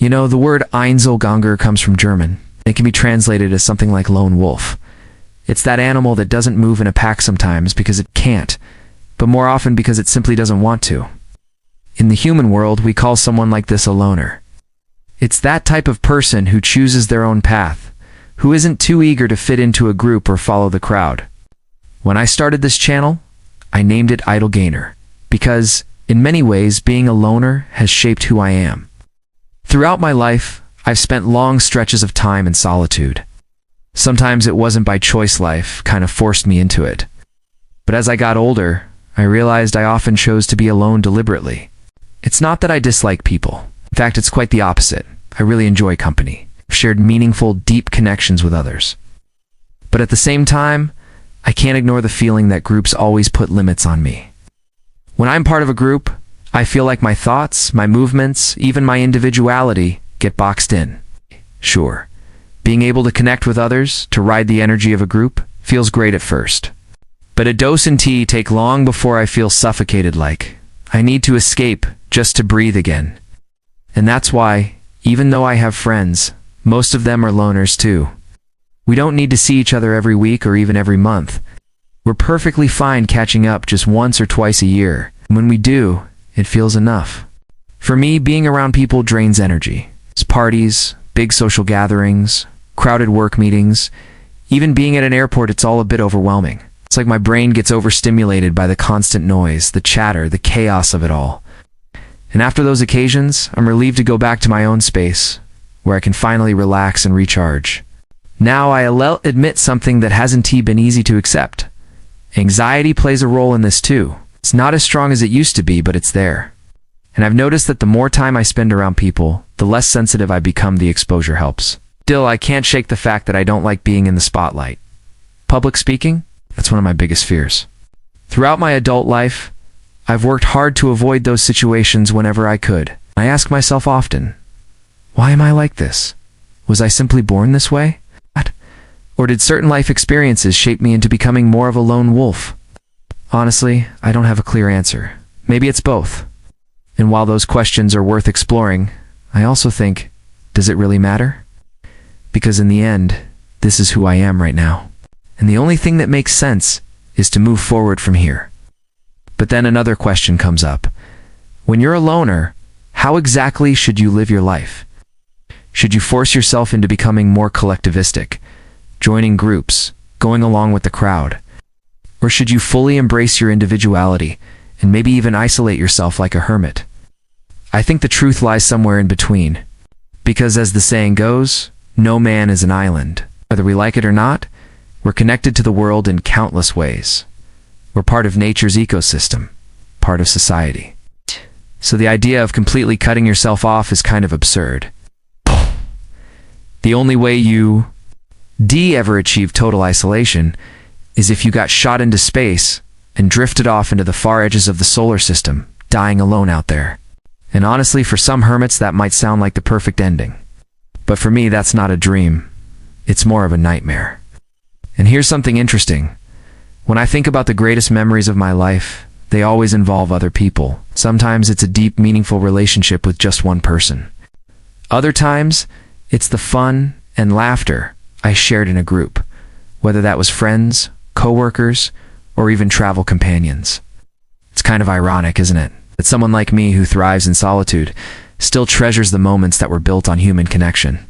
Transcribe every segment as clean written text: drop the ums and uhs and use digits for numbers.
You know, the word Einzelgänger comes from German. It can be translated as something like lone wolf. It's that animal that doesn't move in a pack sometimes because it can't, but more often because it simply doesn't want to. In the human world, we call someone like this a loner. It's that type of person who chooses their own path, who isn't too eager to fit into a group or follow the crowd. When I started this channel, I named it Idle Gainer, because, in many ways, being a loner has shaped who I am. Throughout my life, I've spent long stretches of time in solitude. Sometimes it wasn't by choice, life kind of forced me into it. But as I got older, I realized I often chose to be alone deliberately. It's not that I dislike people. In fact, it's quite the opposite. I really enjoy company. I've shared meaningful, deep connections with others. But at the same time, I can't ignore the feeling that groups always put limits on me. When I'm part of a group, I feel like my thoughts, my movements, even my individuality get boxed in. Sure, being able to connect with others, to ride the energy of a group, feels great at first. But a dose and tea take long before I feel suffocated, like I need to escape just to breathe again. And that's why, even though I have friends, most of them are loners too. We don't need to see each other every week or even every month. We're perfectly fine catching up just once or twice a year. And when we do, it feels enough. For me, being around people drains energy. It's parties, big social gatherings, crowded work meetings. Even being at an airport, it's all a bit overwhelming. It's like my brain gets overstimulated by the constant noise, the chatter, the chaos of it all. And after those occasions, I'm relieved to go back to my own space, where I can finally relax and recharge. Now I'll admit something that hasn't been easy to accept. Anxiety plays a role in this too. It's not as strong as it used to be, but it's there. And I've noticed that the more time I spend around people, the less sensitive I become. The exposure helps. Still, I can't shake the fact that I don't like being in the spotlight. Public speaking? That's one of my biggest fears. Throughout my adult life, I've worked hard to avoid those situations whenever I could. I ask myself often, why am I like this? Was I simply born this way? Or did certain life experiences shape me into becoming more of a lone wolf? Honestly, I don't have a clear answer. Maybe it's both. And while those questions are worth exploring, I also think, does it really matter? Because in the end, this is who I am right now. And the only thing that makes sense is to move forward from here. But then another question comes up. When you're a loner, how exactly should you live your life? Should you force yourself into becoming more collectivistic, joining groups, going along with the crowd? Or should you fully embrace your individuality and maybe even isolate yourself like a hermit? I think the truth lies somewhere in between. Because as the saying goes, no man is an island. Whether we like it or not, we're connected to the world in countless ways. We're part of nature's ecosystem, part of society. So the idea of completely cutting yourself off is kind of absurd. The only way you ever achieve total isolation is if you got shot into space and drifted off into the far edges of the solar system, dying alone out there. And honestly, for some hermits that might sound like the perfect ending. But for me, that's not a dream. It's more of a nightmare. And here's something interesting. When I think about the greatest memories of my life, they always involve other people. Sometimes it's a deep, meaningful relationship with just one person. Other times, it's the fun and laughter I shared in a group, whether that was friends, coworkers, or even travel companions. It's kind of ironic, isn't it, that someone like me who thrives in solitude still treasures the moments that were built on human connection.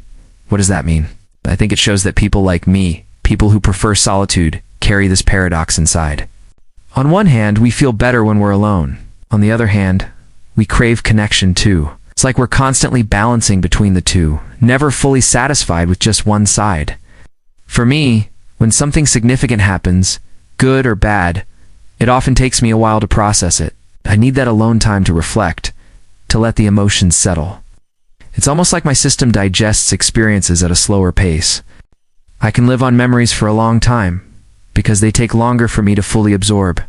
What does that mean? I think it shows that people like me, people who prefer solitude, carry this paradox inside. On one hand, we feel better when we're alone. On the other hand, we crave connection too. It's like we're constantly balancing between the two, never fully satisfied with just one side. For me, when something significant happens, good or bad, it often takes me a while to process it. I need that alone time to reflect, to let the emotions settle. It's almost like my system digests experiences at a slower pace. I can live on memories for a long time, because they take longer for me to fully absorb.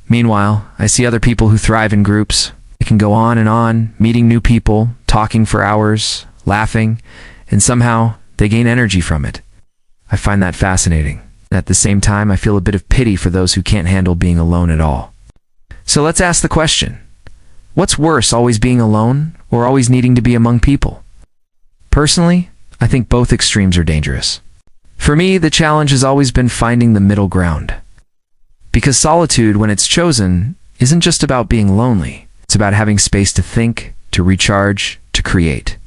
Meanwhile, I see other people who thrive in groups. They can go on, meeting new people, talking for hours, laughing, and somehow they gain energy from it. I find that fascinating. At the same time, I feel a bit of pity for those who can't handle being alone at all. So let's ask the question. What's worse, always being alone or always needing to be among people? Personally, I think both extremes are dangerous. For me, the challenge has always been finding the middle ground. Because solitude, when it's chosen, isn't just about being lonely. It's about having space to think, to recharge, to create.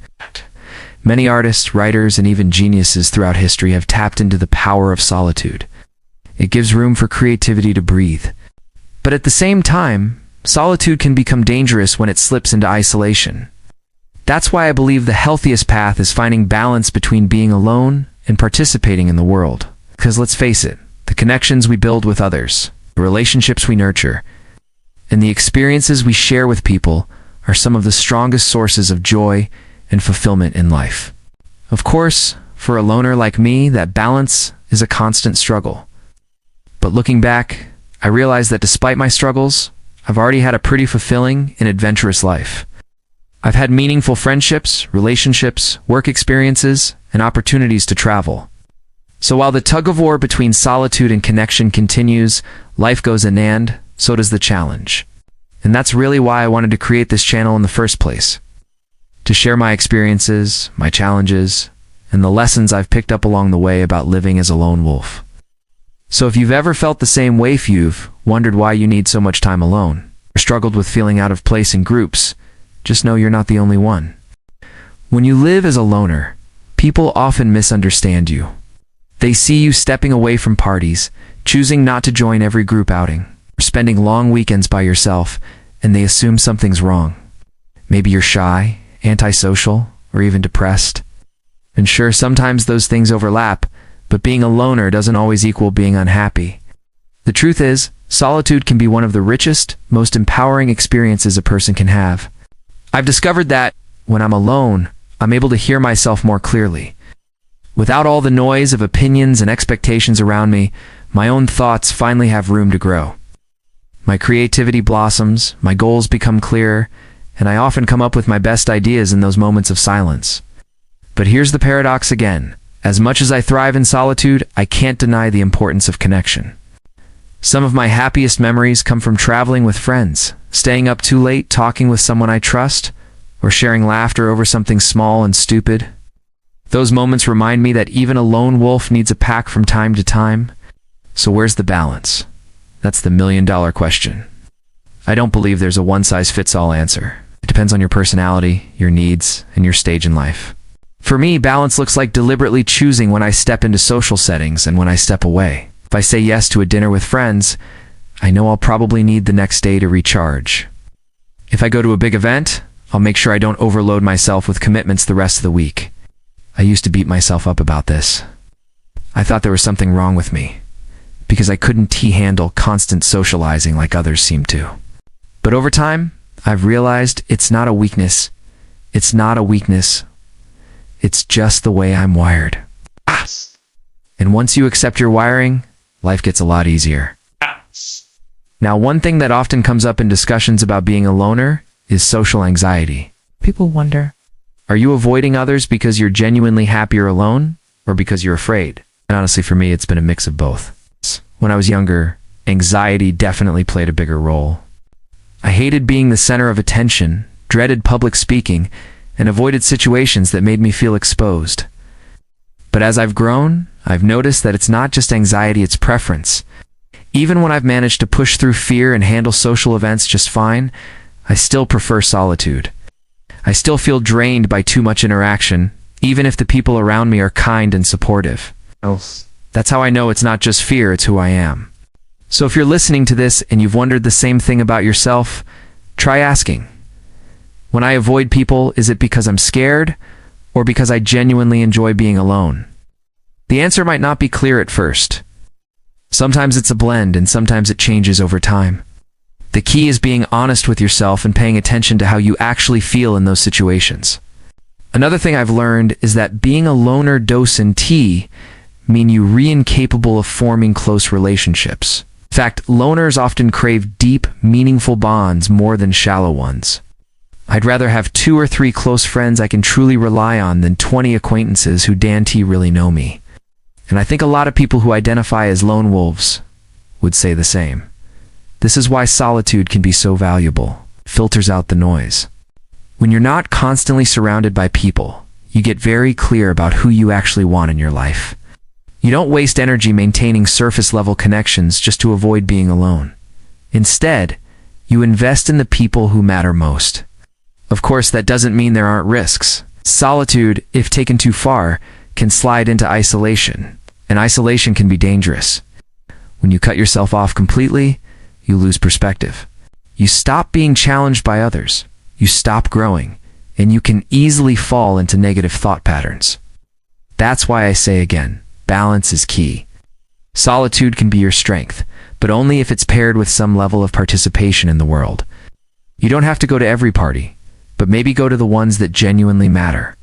Many artists, writers, and even geniuses throughout history have tapped into the power of solitude. It gives room for creativity to breathe. But at the same time, solitude can become dangerous when it slips into isolation. That's why I believe the healthiest path is finding balance between being alone and participating in the world. Because let's face it, the connections we build with others, the relationships we nurture, and the experiences we share with people are some of the strongest sources of joy and fulfillment in life. Of course, for a loner like me, that balance is a constant struggle. But looking back, I realized that despite my struggles, I've already had a pretty fulfilling and adventurous life. I've had meaningful friendships, relationships, work experiences, and opportunities to travel. So while the tug-of-war between solitude and connection continues, life goes inand, so does the challenge. And that's really why I wanted to create this channel in the first place. To share my experiences, my challenges, and the lessons I've picked up along the way about living as a lone wolf. So if you've ever felt the same way, if you've wondered why you need so much time alone, or struggled with feeling out of place in groups, just know you're not the only one. When you live as a loner, people often misunderstand you. They see you stepping away from parties, choosing not to join every group outing, or spending long weekends by yourself, and they assume something's wrong. Maybe you're shy, antisocial, or even depressed. And sure, sometimes those things overlap, but being a loner doesn't always equal being unhappy. The truth is, solitude can be one of the richest, most empowering experiences a person can have. I've discovered that, when I'm alone, I'm able to hear myself more clearly. Without all the noise of opinions and expectations around me, my own thoughts finally have room to grow. My creativity blossoms, my goals become clearer, and I often come up with my best ideas in those moments of silence. But here's the paradox again. As much as I thrive in solitude, I can't deny the importance of connection. Some of my happiest memories come from traveling with friends, staying up too late, talking with someone I trust, or sharing laughter over something small and stupid. Those moments remind me that even a lone wolf needs a pack from time to time. So where's the balance? That's the million-dollar question. I don't believe there's a one-size-fits-all answer. It depends on your personality, your needs, and your stage in life. For me, balance looks like deliberately choosing when I step into social settings and when I step away. If I say yes to a dinner with friends, I know I'll probably need the next day to recharge. If I go to a big event, I'll make sure I don't overload myself with commitments the rest of the week. I used to beat myself up about this. I thought there was something wrong with me, because I couldn't handle constant socializing like others seem to. But over time, I've realized it's not a weakness. It's not a weakness. It's just the way I'm wired. And once you accept your wiring, life gets a lot easier. Now, one thing that often comes up in discussions about being a loner is social anxiety. People wonder, are you avoiding others because you're genuinely happier alone, or because you're afraid? And honestly, for me, it's been a mix of both. When I was younger, anxiety definitely played a bigger role. I hated being the center of attention, dreaded public speaking, and avoided situations that made me feel exposed. But as I've grown, I've noticed that it's not just anxiety, it's preference. Even when I've managed to push through fear and handle social events just fine, I still prefer solitude. I still feel drained by too much interaction, even if the people around me are kind and supportive. That's how I know it's not just fear, it's who I am. So if you're listening to this and you've wondered the same thing about yourself, try asking. When I avoid people, is it because I'm scared, or because I genuinely enjoy being alone? The answer might not be clear at first. Sometimes it's a blend, and sometimes it changes over time. The key is being honest with yourself and paying attention to how you actually feel in those situations. Another thing I've learned is that being a loner docent mean you're incapable of forming close relationships. In fact, loners often crave deep, meaningful bonds more than shallow ones. I'd rather have 2 or 3 close friends I can truly rely on than 20 acquaintances who really know me. And I think a lot of people who identify as lone wolves would say the same. This is why solitude can be so valuable. It filters out the noise. When you're not constantly surrounded by people, you get very clear about who you actually want in your life. You don't waste energy maintaining surface-level connections just to avoid being alone. Instead, you invest in the people who matter most. Of course, that doesn't mean there aren't risks. Solitude, if taken too far, can slide into isolation, and isolation can be dangerous. When you cut yourself off completely, you lose perspective. You stop being challenged by others. You stop growing, and you can easily fall into negative thought patterns. That's why I say again, balance is key. Solitude can be your strength, but only if it's paired with some level of participation in the world. You don't have to go to every party, but maybe go to the ones that genuinely matter.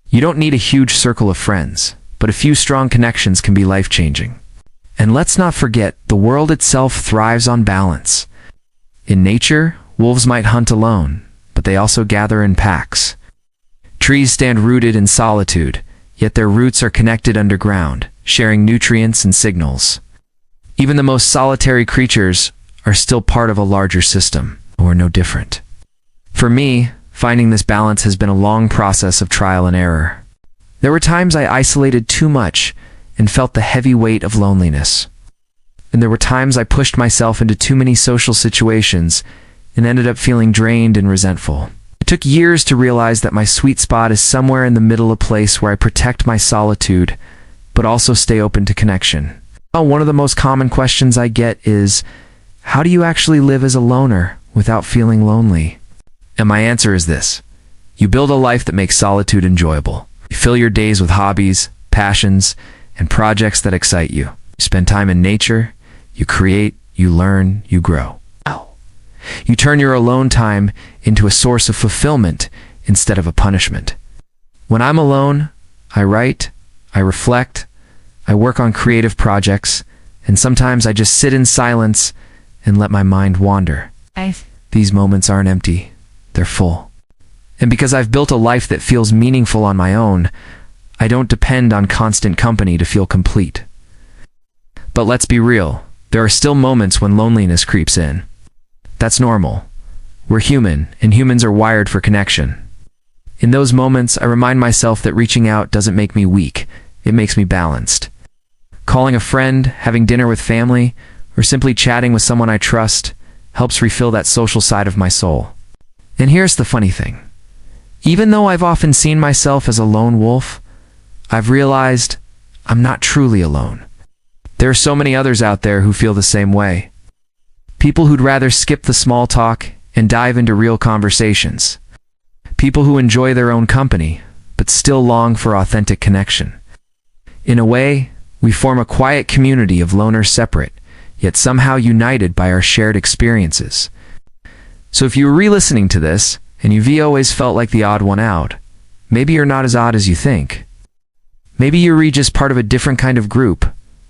You don't need a huge circle of friends, but a few strong connections can be life-changing. And let's not forget, the world itself thrives on balance. In nature, wolves might hunt alone, but they also gather in packs. Trees stand rooted in solitude, yet their roots are connected underground, sharing nutrients and signals. Even the most solitary creatures are still part of a larger system, or no different. For me, finding this balance has been a long process of trial and error. There were times I isolated too much and felt the heavy weight of loneliness. And there were times I pushed myself into too many social situations and ended up feeling drained and resentful. It took years to realize that my sweet spot is somewhere in the middle, a place where I protect my solitude, but also stay open to connection. One of the most common questions I get is, how do you actually live as a loner without feeling lonely? And my answer is this: you build a life that makes solitude enjoyable. You fill your days with hobbies, passions, and projects that excite you. You spend time in nature, you create, you learn, you grow. You turn your alone time into a source of fulfillment instead of a punishment. When I'm alone, I write, I reflect, I work on creative projects, and sometimes I just sit in silence and let my mind wander. These moments aren't empty, they're full. And because I've built a life that feels meaningful on my own, I don't depend on constant company to feel complete. But let's be real, there are still moments when loneliness creeps in. That's normal. We're human, and humans are wired for connection. In those moments, I remind myself that reaching out doesn't make me weak, it makes me balanced. Calling a friend, having dinner with family, or simply chatting with someone I trust helps refill that social side of my soul. And here's the funny thing. Even though I've often seen myself as a lone wolf, I've realized I'm not truly alone. There are so many others out there who feel the same way. People who'd rather skip the small talk and dive into real conversations. People who enjoy their own company, but still long for authentic connection. In a way, we form a quiet community of loners separate, yet somehow united by our shared experiences. So if you were re-listening to this, and you've always felt like the odd one out, maybe you're not as odd as you think. Maybe you're just part of a different kind of group,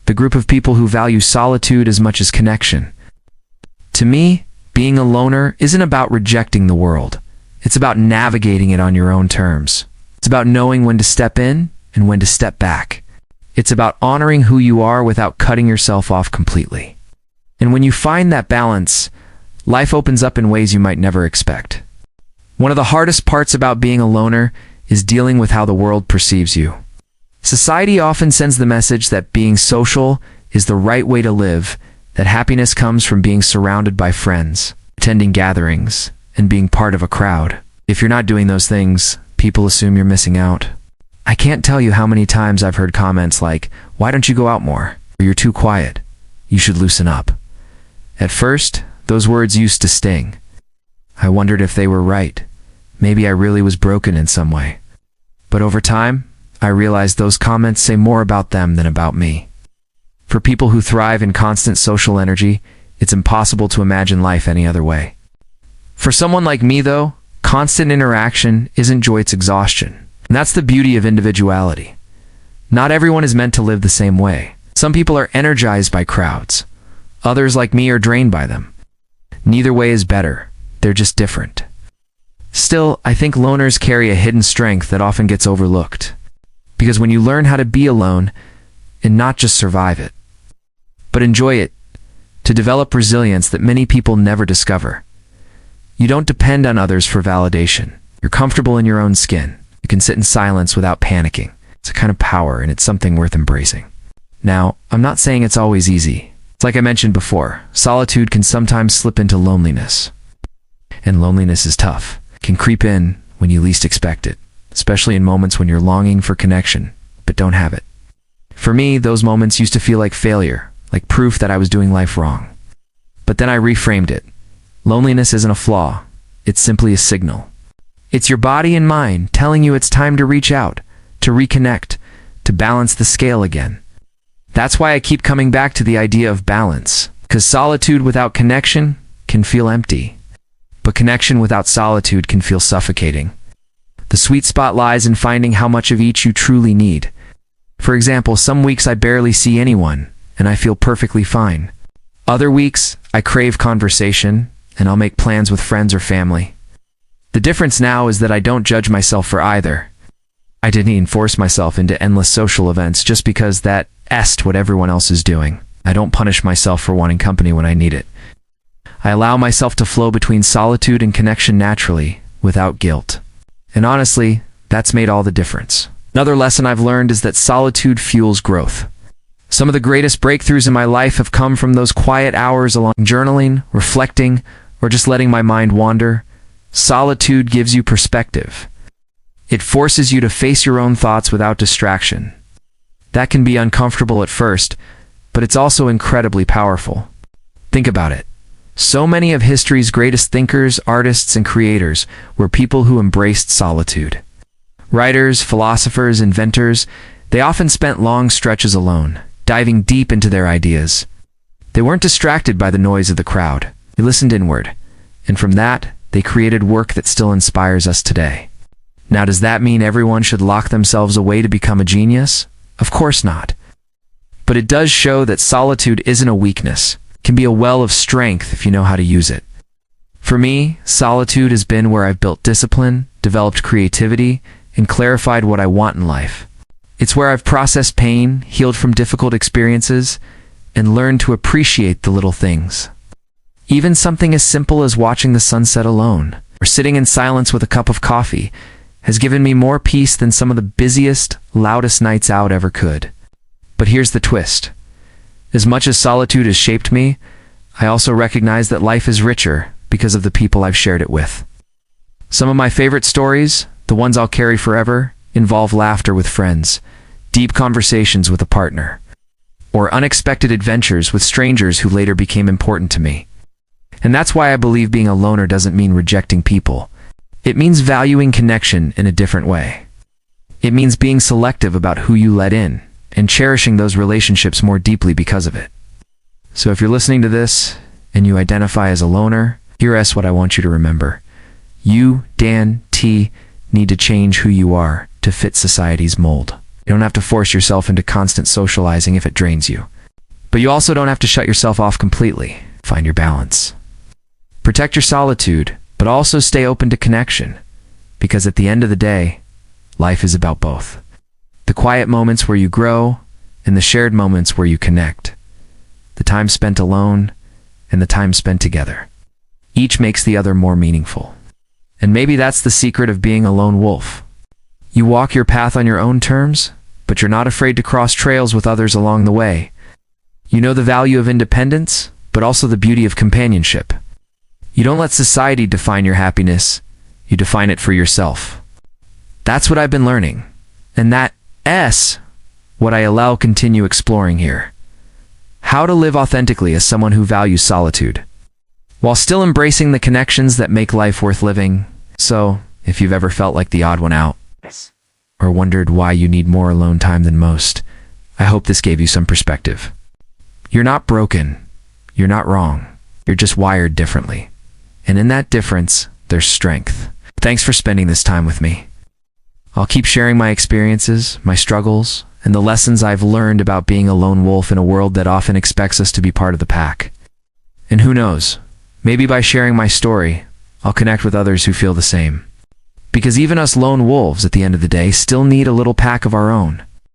the group of people who value solitude as much as connection. To me, being a loner isn't about rejecting the world. It's about navigating it on your own terms. It's about knowing when to step in and when to step back. It's about honoring who you are without cutting yourself off completely. And when you find that balance, life opens up in ways you might never expect. One of the hardest parts about being a loner is dealing with how the world perceives you. Society often sends the message that being social is the right way to live, that happiness comes from being surrounded by friends, attending gatherings, and being part of a crowd. If you're not doing those things, people assume you're missing out. I can't tell you how many times I've heard comments like, "Why don't you go out more?" Or "You're too quiet. You should loosen up." At first, those words used to sting. I wondered if they were right. Maybe I really was broken in some way. But over time, I realized those comments say more about them than about me. For people who thrive in constant social energy, it's impossible to imagine life any other way. For someone like me, though, constant interaction isn't joy, it's exhaustion. And that's the beauty of individuality. Not everyone is meant to live the same way. Some people are energized by crowds. Others, like me, are drained by them. Neither way is better. They're just different. Still, I think loners carry a hidden strength that often gets overlooked. Because when you learn how to be alone, and not just survive it, but enjoy it, to develop resilience that many people never discover. You don't depend on others for validation. You're comfortable in your own skin. You can sit in silence without panicking. It's a kind of power, and it's something worth embracing. Now, I'm not saying it's always easy. It's like I mentioned before, solitude can sometimes slip into loneliness. And loneliness is tough. It can creep in when you least expect it, especially in moments when you're longing for connection, but don't have it. For me, those moments used to feel like failure, like proof that I was doing life wrong. But then I reframed it. Loneliness isn't a flaw. It's simply a signal. It's your body and mind telling you it's time to reach out, to reconnect, to balance the scale again. That's why I keep coming back to the idea of balance, because solitude without connection can feel empty, but connection without solitude can feel suffocating. The sweet spot lies in finding how much of each you truly need. For example, some weeks I barely see anyone, and I feel perfectly fine. Other weeks, I crave conversation, and I'll make plans with friends or family. The difference now is that I don't judge myself for either. I didn't even force myself into endless social events just because that's what everyone else is doing. I don't punish myself for wanting company when I need it. I allow myself to flow between solitude and connection naturally, without guilt. And honestly, that's made all the difference. Another lesson I've learned is that solitude fuels growth. Some of the greatest breakthroughs in my life have come from those quiet hours along journaling, reflecting, or just letting my mind wander. Solitude gives you perspective. It forces you to face your own thoughts without distraction. That can be uncomfortable at first, but it's also incredibly powerful. Think about it. So many of history's greatest thinkers, artists, and creators were people who embraced solitude. Writers, philosophers, inventors, they often spent long stretches alone, diving deep into their ideas. They weren't distracted by the noise of the crowd. They listened inward, and from that, they created work that still inspires us today. Now, does that mean everyone should lock themselves away to become a genius? Of course not. But it does show that solitude isn't a weakness. It can be a well of strength if you know how to use it. For me, solitude has been where I've built discipline, developed creativity, and clarified what I want in life. It's where I've processed pain, healed from difficult experiences, and learned to appreciate the little things. Even something as simple as watching the sunset alone, or sitting in silence with a cup of coffee, has given me more peace than some of the busiest, loudest nights out ever could. But here's the twist. As much as solitude has shaped me, I also recognize that life is richer because of the people I've shared it with. Some of my favorite stories, the ones I'll carry forever, involve laughter with friends, deep conversations with a partner, or unexpected adventures with strangers who later became important to me. And that's why I believe being a loner doesn't mean rejecting people. It means valuing connection in a different way. It means being selective about who you let in, and cherishing those relationships more deeply because of it. So if you're listening to this, and you identify as a loner, here's what I want you to remember. You, Dan T., need to change who you are to fit society's mold. You don't have to force yourself into constant socializing if it drains you. But you also don't have to shut yourself off completely. Find your balance. Protect your solitude, but also stay open to connection, because at the end of the day, life is about both. The quiet moments where you grow, and the shared moments where you connect. The time spent alone, and the time spent together. Each makes the other more meaningful. And maybe that's the secret of being a lone wolf. You walk your path on your own terms, but you're not afraid to cross trails with others along the way. You know the value of independence, but also the beauty of companionship. You don't let society define your happiness, you define it for yourself. That's what I've been learning, and that's what I allow continue exploring here. How to live authentically as someone who values solitude, while still embracing the connections that make life worth living. So, if you've ever felt like the odd one out, or wondered why you need more alone time than most, I hope this gave you some perspective. You're not broken. You're not wrong. You're just wired differently. And in that difference, there's strength. Thanks for spending this time with me. I'll keep sharing my experiences, my struggles, and the lessons I've learned about being a lone wolf in a world that often expects us to be part of the pack. And who knows, maybe by sharing my story, I'll connect with others who feel the same. Because even us lone wolves, at the end of the day, still need a little pack of our own.